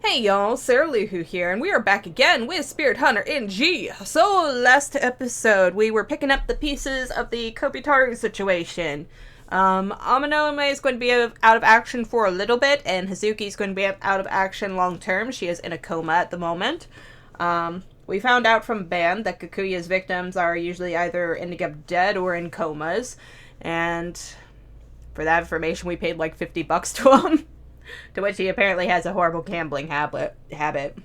Hey y'all, Sarah Luhu here, and we are back again with Spirit Hunter NG. So, last episode, we were picking up the pieces of the Kobitaru situation. Amanome is going to be out of action for a little bit, and Hazuki is going to be out of action long term. She is in a coma at the moment. We found out from Ban that Kakuya's victims are usually either ending up dead or in comas, and for that information, we paid like $50 to him. To which he apparently has a horrible gambling habit.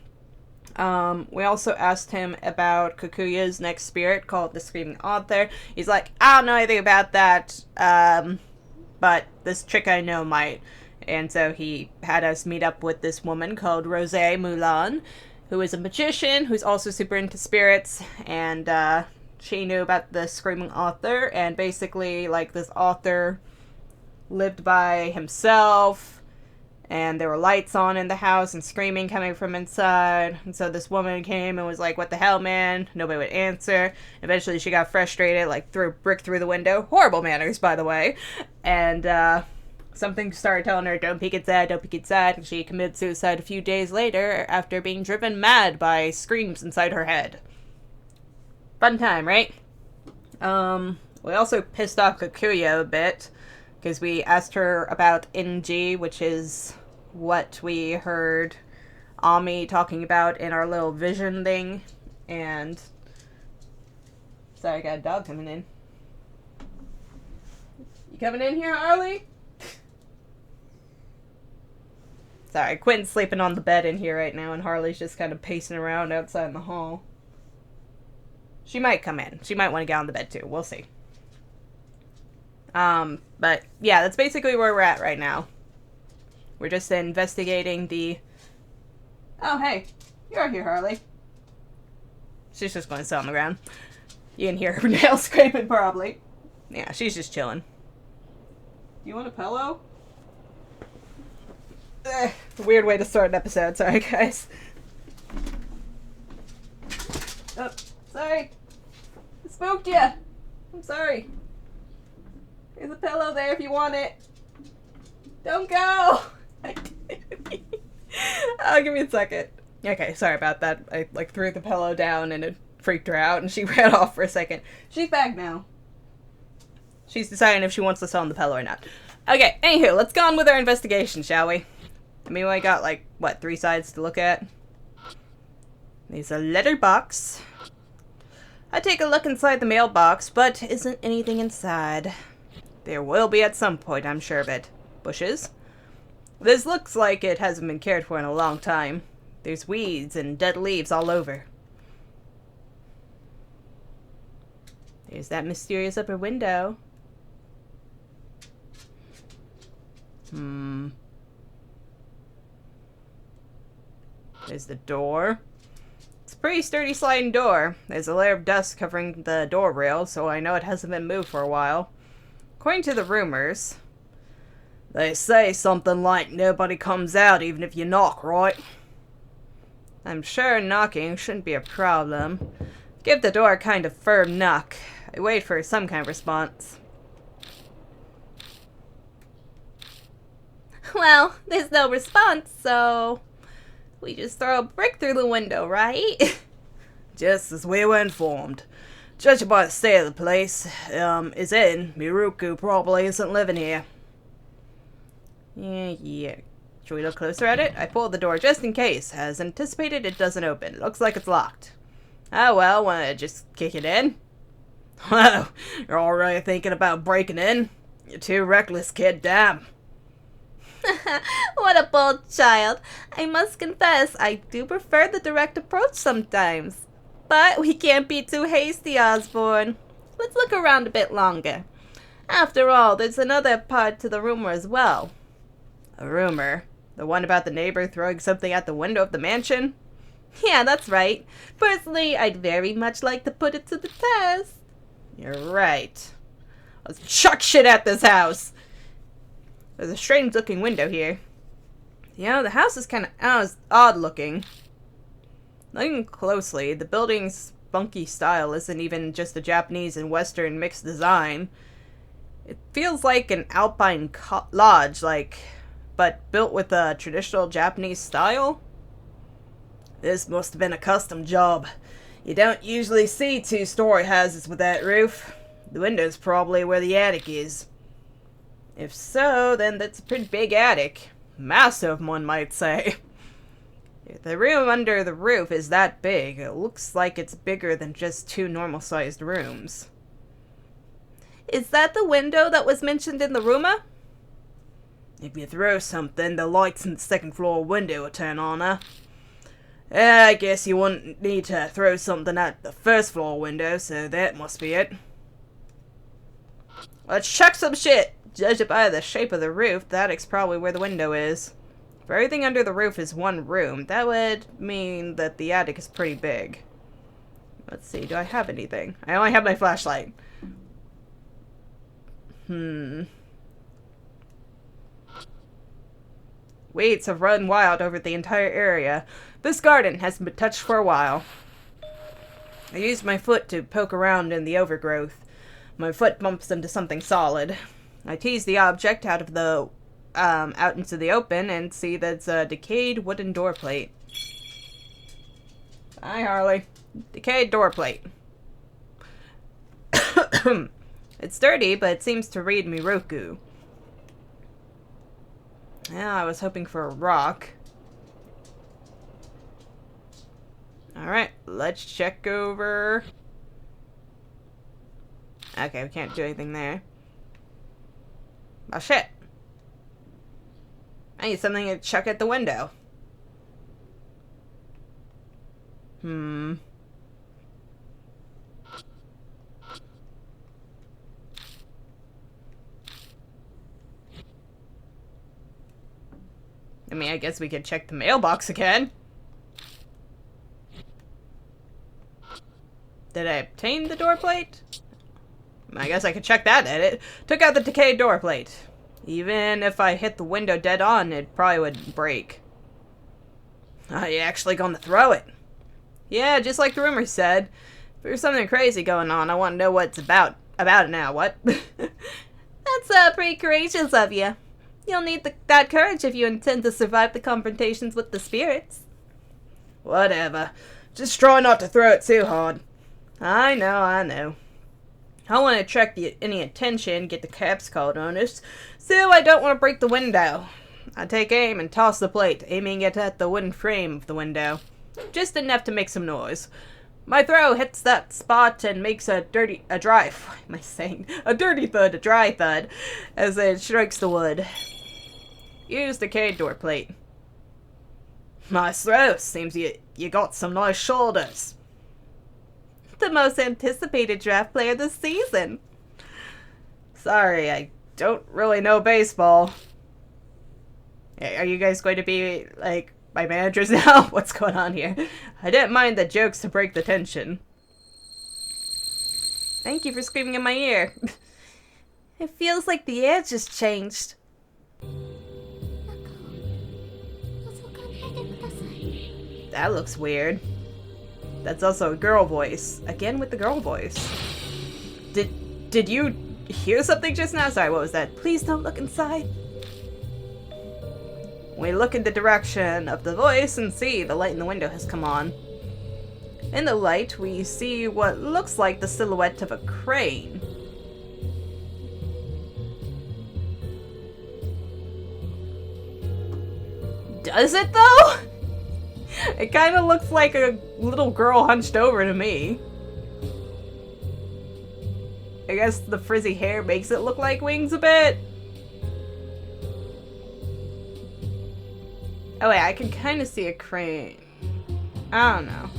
We also asked him about Kakuya's next spirit, called the Screaming Author. He's like, I don't know anything about that, but this chick I know might. And so he had us meet up with this woman called Rose Mulan, who is a magician, who's also super into spirits, and she knew about the Screaming Author, and basically, like, this author lived by himself, and there were lights on in the house and screaming coming from inside. And so this woman came and was like, what the hell, man? Nobody would answer. Eventually she got frustrated, like threw a brick through the window. Horrible manners, by the way. And something started telling her, don't peek inside, don't peek inside. And she committed suicide a few days later after being driven mad by screams inside her head. Fun time, right? We also pissed off Kakuya a bit, because we asked her about NG, which is what we heard Ami talking about in our little vision thing. And sorry, I got a dog coming in. You coming in here, Harley? Sorry, Quinn's sleeping on the bed in here right now, and Harley's just kind of pacing around outside in the hall. She might come in. She might want to get on the bed too. We'll see. But yeah, that's basically where we're at right now. We're just investigating the... Oh, hey. You're here, Harley. She's just going to sit on the ground. You can hear her nails scraping, probably. Yeah, she's just chilling. You want a pillow? Weird way to start an episode. Sorry, guys. Oh, sorry. I spooked you. I'm sorry. There's a pillow there if you want it. Don't go! Oh, give me a second. Okay, sorry about that. I, threw the pillow down and it freaked her out and she ran off for a second. She's back now. She's deciding if she wants to sit on the pillow or not. Okay, anywho, let's go on with our investigation, shall we? I mean, I got, 3 sides to look at? There's a letterbox. I take a look inside the mailbox, but isn't anything inside. There will be at some point, I'm sure of it. Bushes. This looks like it hasn't been cared for in a long time. There's weeds and dead leaves all over. There's that mysterious upper window. There's the door. It's a pretty sturdy sliding door. There's a layer of dust covering the door rail, so I know it hasn't been moved for a while. According to the rumors, they say something like nobody comes out even if you knock, right? I'm sure knocking shouldn't be a problem. Give the door a kind of firm knock. I wait for some kind of response. Well, there's no response, so we just throw a brick through the window, right? Just as we were informed. Judging by the state of the place is in, Miruku probably isn't living here. Yeah. Should we look closer at it? I pulled the door just in case. As anticipated, it doesn't open. Looks like it's locked. Oh well, wanna just kick it in? Well, you're already thinking about breaking in? You're too reckless, kid, damn. What a bold child. I must confess, I do prefer the direct approach sometimes. But we can't be too hasty, Osbourne. Let's look around a bit longer. After all, there's another part to the rumor as well. A rumor? The one about the neighbor throwing something at the window of the mansion? Yeah, that's right. Personally, I'd very much like to put it to the test. You're right. Let's chuck shit at this house. There's a strange-looking window here. You know, the house is kind of odd-looking. Looking closely, the building's funky style isn't even just a Japanese and Western mixed design. It feels like an alpine lodge, but built with a traditional Japanese style. This must have been a custom job. You don't usually see two-story houses with that roof. The window's probably where the attic is. If so, then that's a pretty big attic. Massive, one might say. If the room under the roof is that big, it looks like it's bigger than just two normal-sized rooms. Is that the window that was mentioned in the rumor? If you throw something, the lights in the second-floor window will turn on, huh? I guess you wouldn't need to throw something at the first-floor window, so that must be it. Let's check some shit! Judge it by the shape of the roof, the attic's probably where the window is. If everything under the roof is one room, that would mean that the attic is pretty big. Let's see, do I have anything? I only have my flashlight. Weeds have run wild over the entire area. This garden hasn't been touched for a while. I used my foot to poke around in the overgrowth. My foot bumps into something solid. I tease the object out of the out into the open and see that it's a decayed wooden door plate. Hi, Harley. Decayed door plate. It's dirty, but it seems to read Miroku. Yeah, I was hoping for a rock. Alright, let's check over. Okay, we can't do anything there. Oh shit. I need something to chuck at the window. I mean, I guess we could check the mailbox again. Did I obtain the door plate? I guess I could check that at it. Took out the decayed door plate. Even if I hit the window dead on, it probably would break. Are you actually gonna throw it? Yeah, just like the rumor said. If there's something crazy going on, I want to know what it's about it now. What? That's pretty courageous of you. You'll need that courage if you intend to survive the confrontations with the spirits. Whatever. Just try not to throw it too hard. I know. I want to attract any attention, get the cops called on us, so I don't want to break the window. I take aim and toss the plate, aiming it at the wooden frame of the window. Just enough to make some noise. My throw hits that spot and makes a dry thud, as it strikes the wood. Use the decayed door plate. Nice throw. Seems you got some nice shoulders. The most anticipated draft player this season. Sorry, I don't really know baseball. Are you guys going to be, like, my managers now? What's going on here? I didn't mind the jokes to break the tension. Thank you for screaming in my ear. It feels like the air just changed. That looks weird. That's also a girl voice. Again with the girl voice. Did you hear something just now? Sorry, what was that? Please don't look inside. We look in the direction of the voice and see the light in the window has come on. In the light, we see what looks like the silhouette of a crane. Does it though? It kind of looks like a little girl hunched over to me. I guess the frizzy hair makes it look like wings a bit. Oh wait, I can kind of see a crane. I don't know.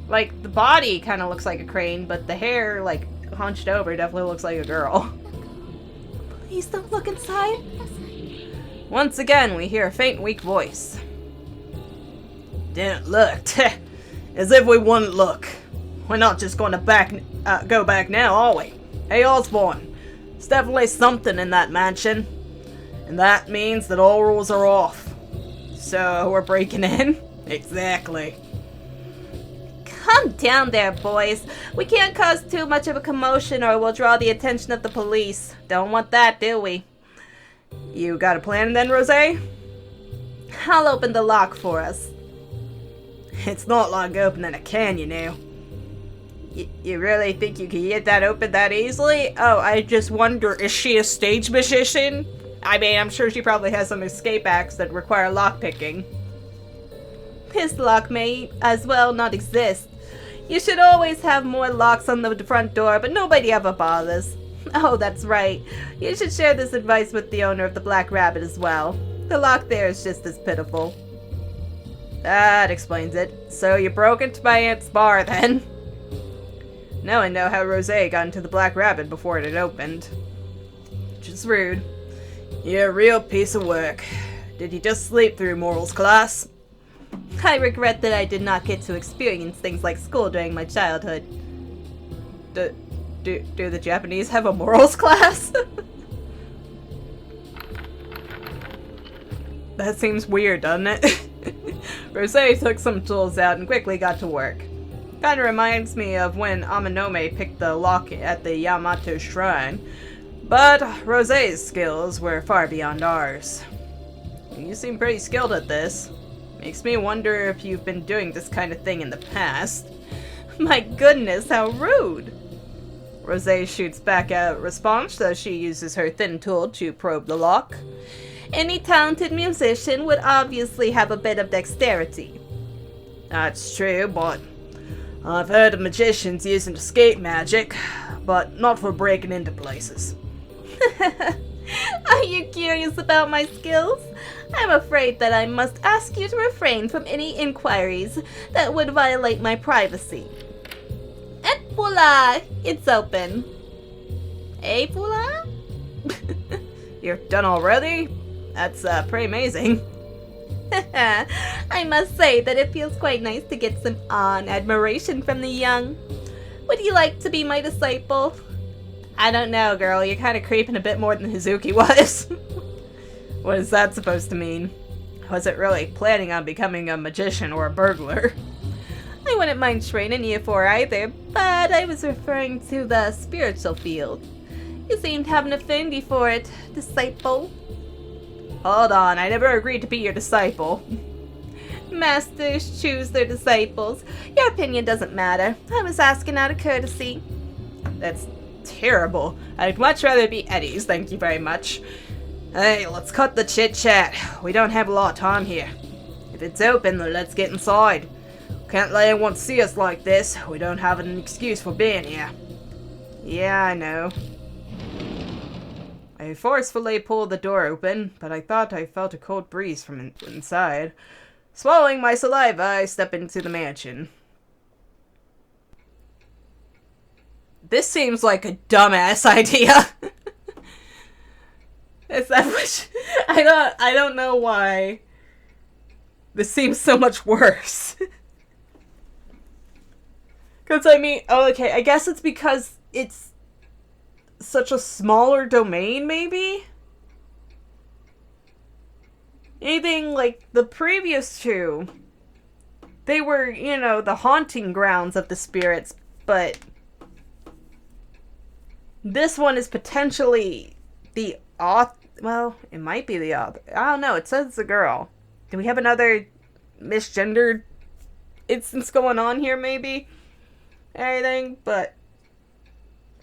Like, the body kind of looks like a crane, but the hair, like, hunched over definitely looks like a girl. Please don't look inside. Once again, we hear a faint, weak voice. Didn't look. As if we wouldn't look. We're not just going to go back now, are we? Hey, Osbourne. There's definitely something in that mansion. And that means that all rules are off. So, we're breaking in? Exactly. Calm down there, boys. We can't cause too much of a commotion or we'll draw the attention of the police. Don't want that, do we? You got a plan then, Rosé? I'll open the lock for us. It's not like opening a can, you know. You really think you can get that open that easily? Oh, I just wonder, is she a stage magician? I mean, I'm sure she probably has some escape acts that require lockpicking. This lock may as well not exist. You should always have more locks on the front door, but nobody ever bothers. Oh, that's right. You should share this advice with the owner of the Black Rabbit as well. The lock there is just as pitiful. That explains it. So you broke into my aunt's bar, then? Now I know how Rosé got into the Black Rabbit before it had opened. Which is rude. You're a real piece of work. Did you just sleep through morals class? I regret that I did not get to experience things like school during my childhood. Do the Japanese have a morals class? That seems weird, doesn't it? Rosé took some tools out and quickly got to work. Kinda reminds me of when Amanome picked the lock at the Yamato Shrine. But Rosé's skills were far beyond ours. You seem pretty skilled at this. Makes me wonder if you've been doing this kind of thing in the past. My goodness, how rude! Rosé shoots back a response as she uses her thin tool to probe the lock. Any talented musician would obviously have a bit of dexterity. That's true, but I've heard of magicians using escape magic, but not for breaking into places. Are you curious about my skills? I'm afraid that I must ask you to refrain from any inquiries that would violate my privacy. Et voila! It's open. Eh, voila? You're done already? That's pretty amazing. I must say that it feels quite nice to get some awe and admiration from the young. Would you like to be my disciple? I don't know, girl. You're kind of creeping a bit more than Hazuki was. What is that supposed to mean? I wasn't really planning on becoming a magician or a burglar. I wouldn't mind training you for either, but I was referring to the spiritual field. You seem to have an affinity for it, disciple. Hold on, I never agreed to be your disciple. Masters choose their disciples. Your opinion doesn't matter. I was asking out of courtesy. That's terrible. I'd much rather be Eddie's, thank you very much. Hey, let's cut the chit-chat. We don't have a lot of time here. If it's open, then let's get inside. Can't let anyone see us like this. We don't have an excuse for being here. Yeah, I know. I forcefully pulled the door open, but I thought I felt a cold breeze from inside. Swallowing my saliva, I step into the mansion. This seems like a dumbass idea. Is that what I don't know why this seems so much worse. Because, I mean, oh, okay, I guess it's because it's such a smaller domain, maybe? Anything like the previous two, they were, you know, the haunting grounds of the spirits, but this one is potentially the well, it might be the author. I don't know, it says it's a girl. Do we have another misgendered instance going on here, maybe? Anything, but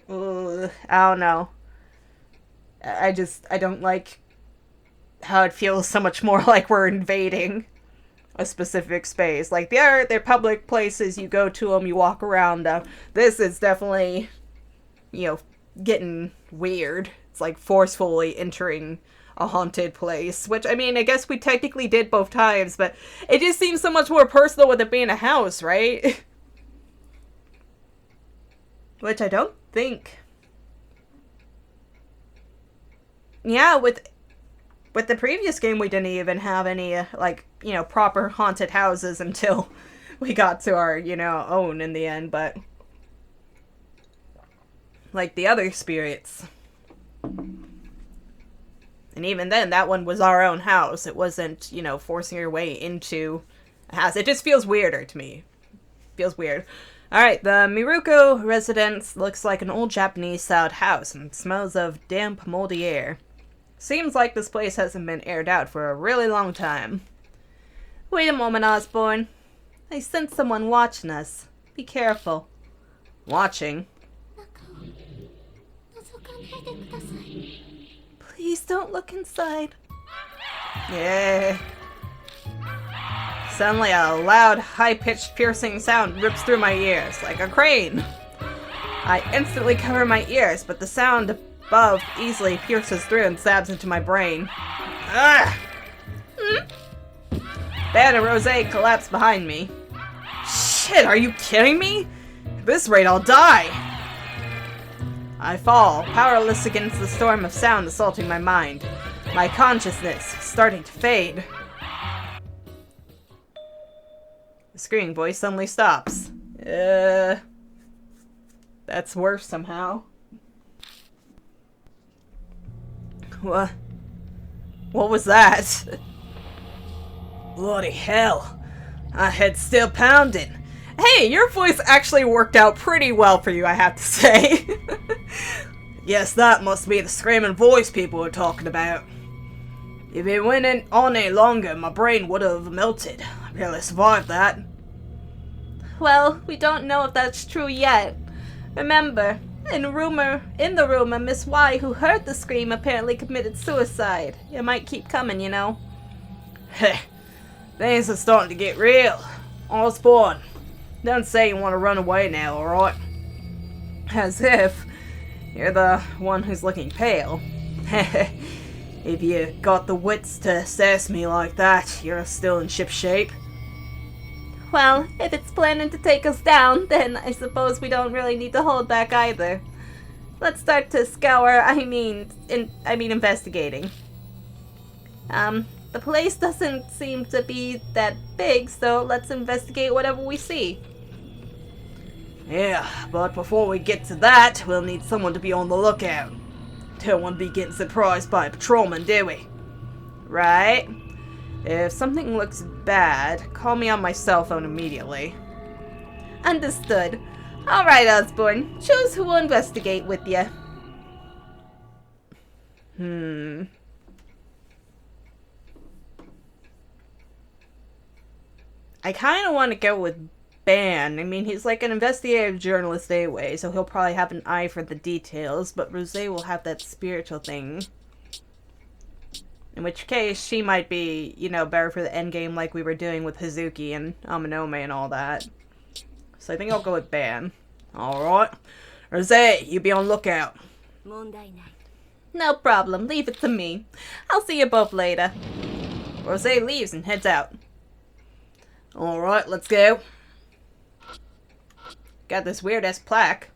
I don't know. I don't like how it feels so much more like we're invading a specific space. Like, they're public places, you go to them, you walk around them. This is definitely, you know, getting weird. It's like forcefully entering a haunted place, which, I mean, I guess we technically did both times, but it just seems so much more personal with it being a house, right? Which I don't think. Yeah, with the previous game, we didn't even have any, like, you know, proper haunted houses until we got to our, you know, own in the end, but like the other spirits. And even then, that one was our own house. It wasn't, you know, forcing your way into a house. It just feels weirder to me. Feels weird. Alright, the Miruko residence looks like an old Japanese-styled house and smells of damp, moldy air. Seems like this place hasn't been aired out for a really long time. Wait a moment, Osbourne. I sense someone watching us. Be careful. Watching? Please don't look inside. Yeah. Suddenly a loud, high-pitched, piercing sound rips through my ears, like a crane. I instantly cover my ears, but the sound above easily pierces through and stabs into my brain. Ugh! Ben and Rose collapse behind me. Shit, are you kidding me? At this rate, I'll die! I fall, powerless against the storm of sound assaulting my mind. My consciousness starting to fade. The screaming voice suddenly stops. That's worse somehow. What was that? Bloody hell. My head's still pounding. Hey, your voice actually worked out pretty well for you, I have to say. Yes, that must be the screaming voice people were talking about. If it went on any longer, my brain would have melted. I barely survived that. Well, we don't know if that's true yet. Remember, in the rumor, Miss Y, who heard the scream, apparently committed suicide. It might keep coming, you know. Heh, things are starting to get real. Osbourne, don't say you want to run away now, alright? As if you're the one who's looking pale. If you got the wits to sass me like that, you're still in ship shape. Well, if it's planning to take us down, then I suppose we don't really need to hold back either. Let's start to scour, investigating. The place doesn't seem to be that big, so let's investigate whatever we see. Yeah, but before we get to that, we'll need someone to be on the lookout. Don't want to be getting surprised by a patrolman, do we? Right? If something looks bad, call me on my cell phone immediately. Understood. Alright, Osbourne. Choose who will investigate with you. I kind of want to go with Ben. I mean, he's like an investigative journalist anyway, so he'll probably have an eye for the details, but Rose will have that spiritual thing. In which case, she might be, better for the endgame like we were doing with Hazuki and Amanome and all that. So I think I'll go with Ben. Alright. Rose, you be on lookout. No problem. Leave it to me. I'll see you both later. Rose leaves and heads out. Alright, let's go. Got this weird-ass plaque.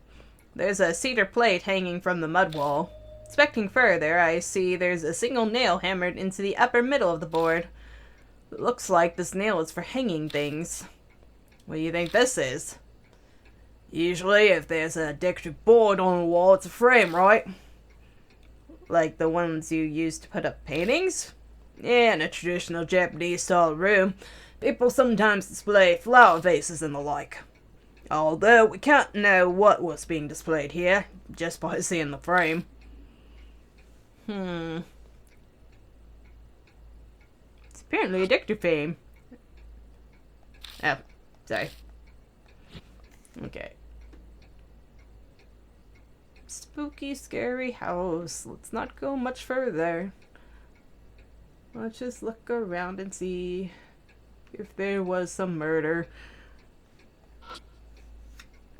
There's a cedar plate hanging from the mud wall. Inspecting further, I see there's a single nail hammered into the upper middle of the board. It looks like this nail is for hanging things. What do you think this is? Usually, if there's a decorative board on the wall, it's a frame, right? Like the ones you use to put up paintings? Yeah, in a traditional Japanese-style room, people sometimes display flower vases and the like. Although, we can't know what was being displayed here, just by seeing the frame. It's apparently a Dictor fame. Oh, sorry. Okay. Spooky, scary house. Let's not go much further. Let's just look around and see if there was some murder.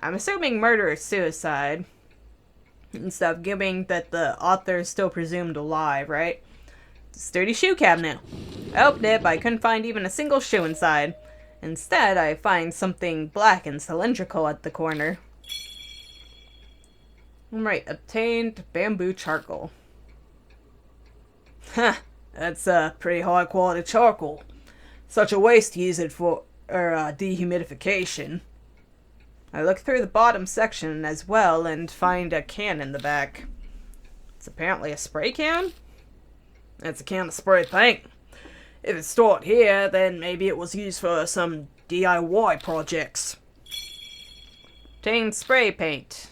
I'm assuming murder or suicide. And stuff, given that the author is still presumed alive, right? Sturdy shoe cabinet. Opened it, but I couldn't find even a single shoe inside. Instead, I find something black and cylindrical at the corner. Alright, obtained bamboo charcoal. Huh, that's pretty high quality charcoal. Such a waste to use it for dehumidification. I look through the bottom section as well and find a can in the back. It's apparently a spray can? It's a can of spray paint. If it's stored here, then maybe it was used for some DIY projects. Obtained spray paint.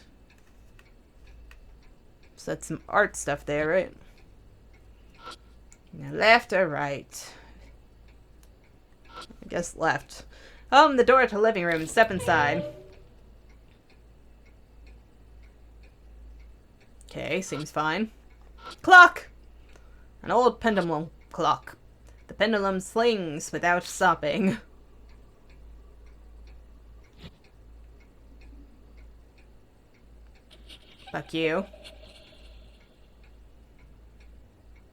So that's some art stuff there, right? Now left or right? I guess left. Open the door to the living room and step inside. Okay, seems fine. Clock! An old pendulum clock. The pendulum slings without stopping. Fuck you.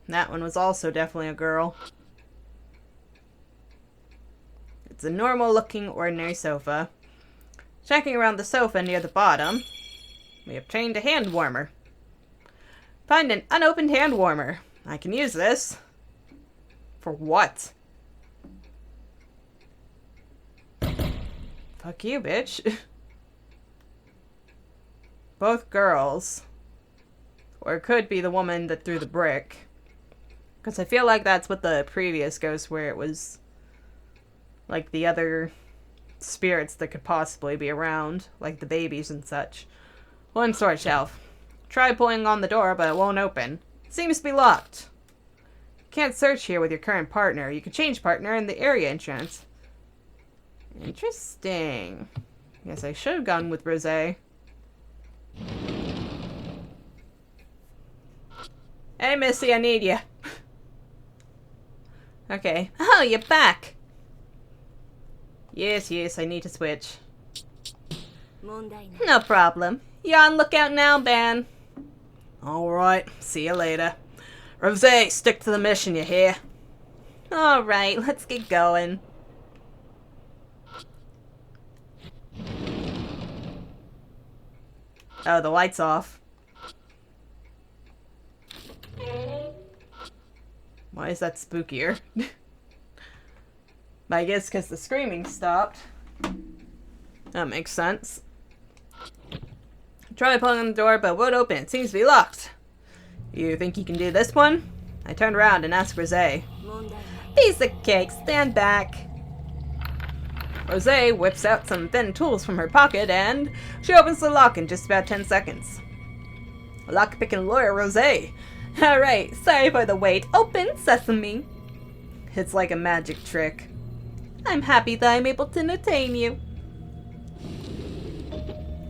That one was also definitely a girl. It's a normal looking ordinary sofa. Checking around the sofa near the bottom, we obtained a hand warmer. Find an unopened hand warmer. I can use this. For what? Fuck you, bitch. Both girls. Or it could be the woman that threw the brick. Because I feel like that's what the previous ghost, where it was like the other spirits that could possibly be around, like the babies and such. One sword shelf. Try pulling on the door, but it won't open. It seems to be locked. You can't search here with your current partner. You can change partner in the area entrance. Interesting. Guess I should have gone with Rosé. Hey, Missy, I need you. Okay. Oh, you're back. Yes, I need to switch. No problem. You're on lookout now, Ben. Alright, see you later. Rosé, stick to the mission, you hear? Alright, let's get going. Oh, the light's off. Why is that spookier? I guess because the screaming stopped. That makes sense. Try pulling on the door, but it won't open. It seems to be locked. You think you can do this one? I turned around and asked Rosé. Piece of cake, stand back. Rosé whips out some thin tools from her pocket and she opens the lock in just about 10 seconds. Lockpicking lawyer Rosé. Alright, sorry for the wait. Open sesame. It's like a magic trick. I'm happy that I'm able to entertain you.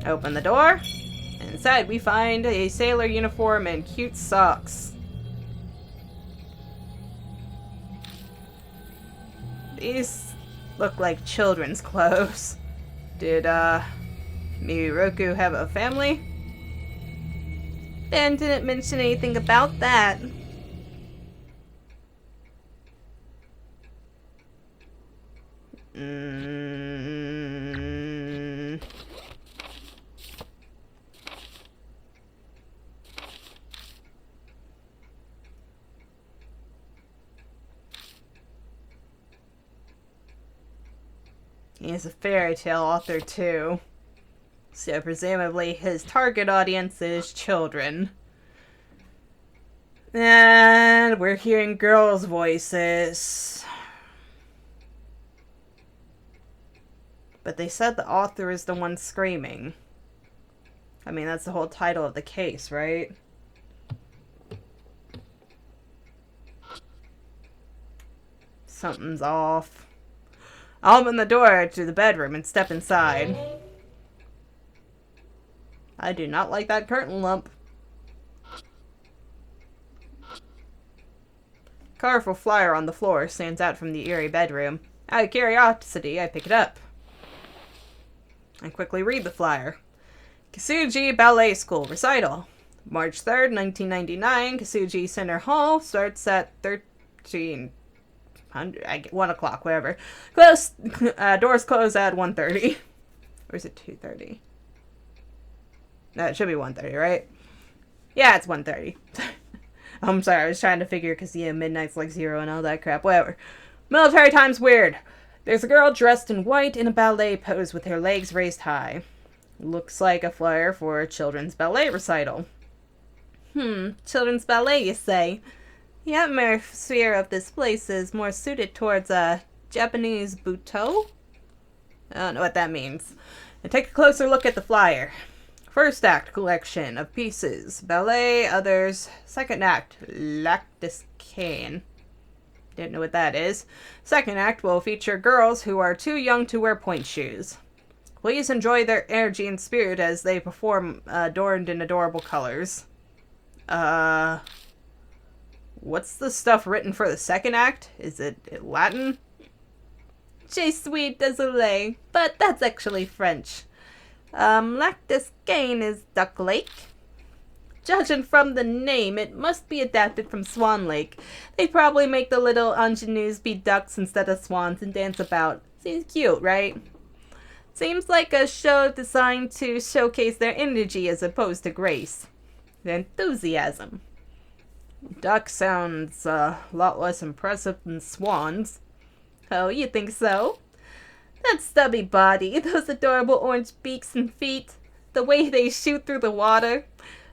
Open the door. Inside we find a sailor uniform and cute socks. These look like children's clothes. Did, Miroku have a family? Ben didn't mention anything about that. He's a fairy tale author too. So presumably his target audience is children. And we're hearing girls' voices. But they said the author is the one screaming. I mean, that's the whole title of the case, right? Something's off. I'll open the door to the bedroom and step inside. I do not like that curtain lump. Colorful flyer on the floor stands out from the eerie bedroom. Out of curiosity, I pick it up. I quickly read the flyer. Kasuji Ballet School Recital. March 3rd, 1999, Kasuji Center Hall starts at 1 o'clock, whatever. Doors close at 1:30. Or is it 2:30? No, it should be 1:30, right? Yeah, it's 1:30. I'm sorry, I was trying to figure because, yeah, midnight's like 0 and all that crap. Whatever. Military time's weird. There's a girl dressed in white in a ballet pose with her legs raised high. Looks like a flyer for a children's ballet recital. Children's ballet, you say? The atmosphere of this place is more suited towards a Japanese buto? I don't know what that means. And take a closer look at the flyer. First act, collection of pieces. Ballet, others. Second act, Lactus Cane. Didn't know what that is. Second act will feature girls who are too young to wear point shoes. Please enjoy their energy and spirit as they perform adorned in adorable colors. What's the stuff written for the second act? Is it Latin? Je suis désolé, but that's actually French. Lac des Gain is Duck Lake. Judging from the name, it must be adapted from Swan Lake. They probably make the little ingenues be ducks instead of swans and dance about. Seems cute, right? Seems like a show designed to showcase their energy as opposed to grace. Their enthusiasm. Duck sounds a lot less impressive than swans. Oh, you think so? That stubby body, those adorable orange beaks and feet, the way they shoot through the water.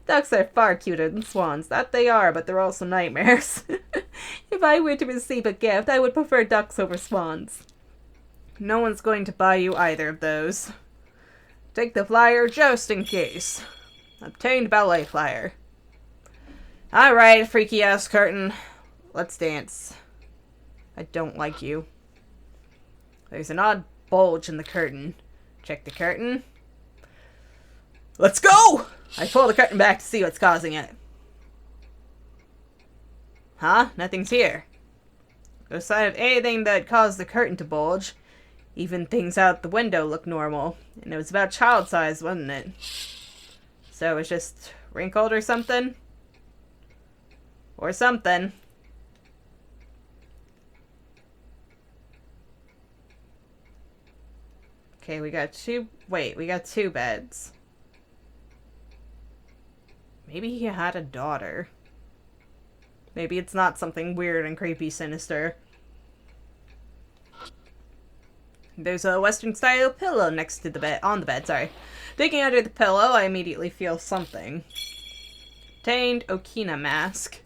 Ducks are far cuter than swans, that they are, but they're also nightmares. If I were to receive a gift, I would prefer ducks over swans. No one's going to buy you either of those. Take the flyer just in case. Obtained ballet flyer. Alright, freaky ass curtain. Let's dance. I don't like you. There's an odd bulge in the curtain. Check the curtain. Let's go! I pull the curtain back to see what's causing it. Huh? Nothing's here. No sign of anything that caused the curtain to bulge. Even things out the window look normal. And it was about child size, wasn't it? So it's just wrinkled or something? Or something. Okay, we got two beds. Maybe he had a daughter. Maybe it's not something weird and creepy sinister. There's a Western style pillow next to the bed, on the bed, sorry. Digging under the pillow, I immediately feel something. Obtained Okina mask.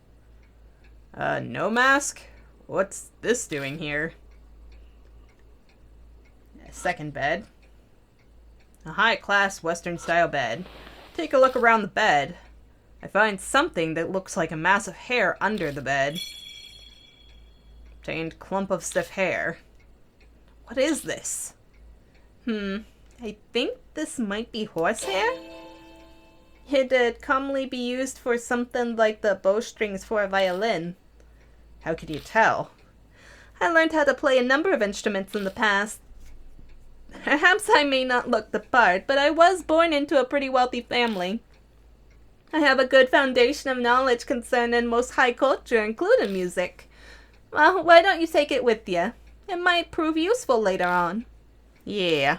No mask? What's this doing here? Second bed. A high-class Western-style bed. Take a look around the bed. I find something that looks like a mass of hair under the bed. Obtained clump of stiff hair. What is this? I think this might be horsehair? It'd commonly be used for something like the bowstrings for a violin. How could you tell? I learned how to play a number of instruments in the past. Perhaps I may not look the part, but I was born into a pretty wealthy family. I have a good foundation of knowledge concerning most high culture, including music. Well, why don't you take it with you? It might prove useful later on. Yeah.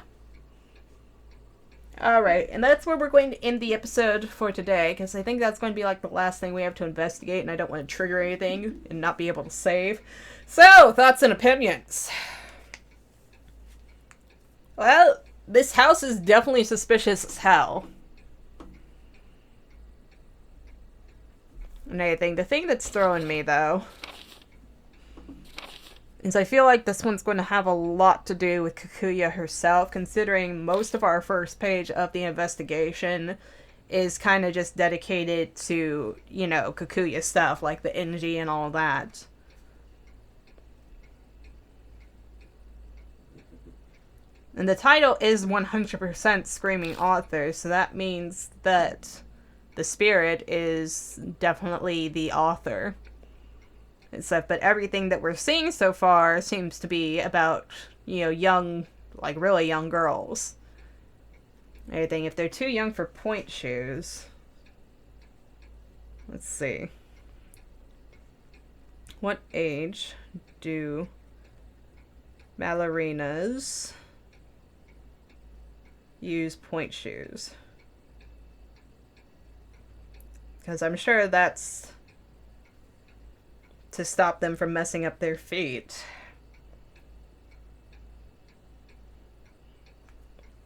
Alright, and that's where we're going to end the episode for today, because I think that's going to be like the last thing we have to investigate, and I don't want to trigger anything and not be able to save. So, thoughts and opinions. Well, this house is definitely suspicious as hell. And I think the thing that's throwing me, though, is I feel like this one's going to have a lot to do with Kikuya herself, considering most of our first page of the investigation is kind of just dedicated to, you know, Kikuya stuff, like the energy and all that. And the title is 100% Screaming Author, so that means that the spirit is definitely the author. And stuff, but everything that we're seeing so far seems to be about, you know, young, like really young girls. Anything, if they're too young for point shoes. Let's see. What age do ballerinas use point shoes? Because I'm sure that's to stop them from messing up their feet.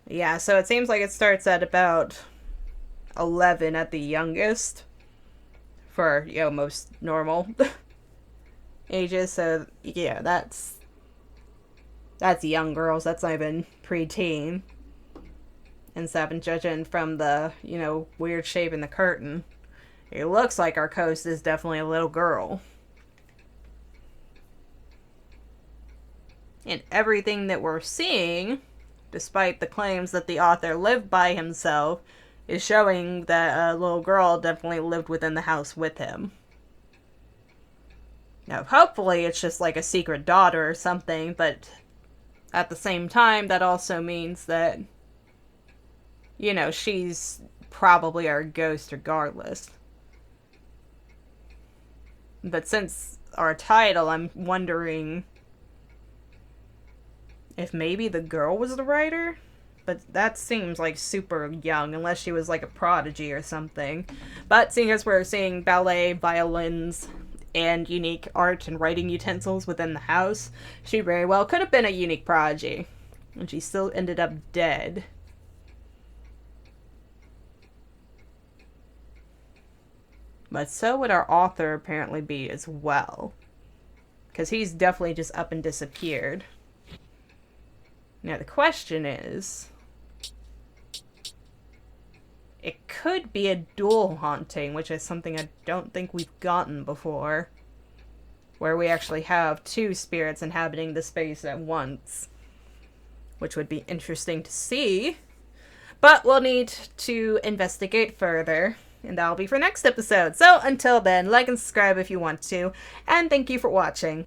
Yeah, so it seems like it starts at about 11 at the youngest for, you know, most normal ages. So, yeah, that's young girls. That's not even preteen. And stuff, and judging from the, you know, weird shape in the curtain, it looks like our host is definitely a little girl. And everything that we're seeing, despite the claims that the author lived by himself, is showing that a little girl definitely lived within the house with him. Now, hopefully it's just like a secret daughter or something, but at the same time, that also means that, you know, she's probably our ghost regardless. But since our title, I'm wondering if maybe the girl was the writer? But that seems like super young, unless she was like a prodigy or something. But seeing as we're seeing ballet, violins, and unique art and writing utensils within the house, she very well could have been a unique prodigy. And she still ended up dead. But so would our author apparently be as well. Because he's definitely just up and disappeared. Now the question is, it could be a dual haunting, which is something I don't think we've gotten before. Where we actually have two spirits inhabiting the space at once. Which would be interesting to see. But we'll need to investigate further. And that'll be for next episode. So until then, like and subscribe if you want to. And thank you for watching.